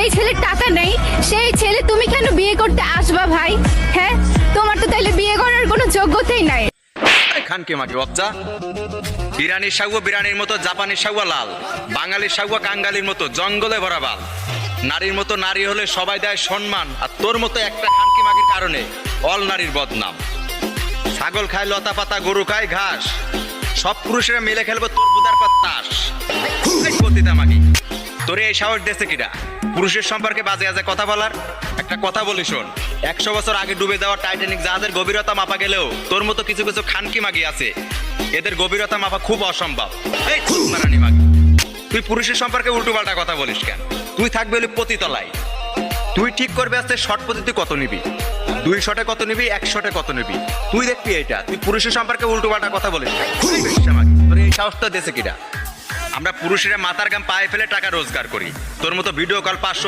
যেই ছেলের টাকা নেই সেই ছেলে তুমি কেন বিয়ে করতে আসবা ভাই? হ্যাঁ, তোমার তো তাইলে বিয়ে করার কোনো যোগ্যতাই নাই। খানকে মাকে বাচ্চা, বিরানির সাগুয়া বিরানির মতো, জাপানির সাগুয়া লাল, বাঙালির সাগুয়া কাঙ্গালির মতো জঙ্গলে ভরা বাল। নারীর মতো নারী হলে সবাই দেয় সম্মান, আর তোর মতো একটা খানকি মাগির কারণে অল নারীর বদনাম। ছাগল খায় লতা পাতা, গরু খায় ঘাস, সব পুরুষেরা মিলে খেলবো তোর বুদার পর তাস। মাগি তোরে এই সাহস দেশে কিরা পুরুষের সম্পর্কে বাজে বাজে কথা বলার? একটা কথা বলি শোন, 100 বছর আগে ডুবে যাওয়া টাইটানিক জাহাজের গভীরতা মাপা গেলেও তোর মতো কিছু কিছু খানকি মাগি আছে, এদের গভীরতা মাপা খুব অসম্ভব। এই মারানি মাগি, তুই পুরুষের সম্পর্কে উল্টো পাল্টা কথা বলিস কেন? তুই থাকবে হলি পতিতলায়। তুই ঠিক করবে আজকে শর্ট পতি তুই কত নিবি, 2 শটে কত নিবি, 1 শটে কত নিবি, তুই দেখবি এটা। তুই পুরুষের সম্পর্কে উল্টো পাল্টা কথা বলিস তোর এই সাহসটা দেশে কিরা? আমরা পুরুষেরা মাথার গাম পায়ে ফেলে টাকা রোজগার করি, তোর মতো ভিডিও কল 500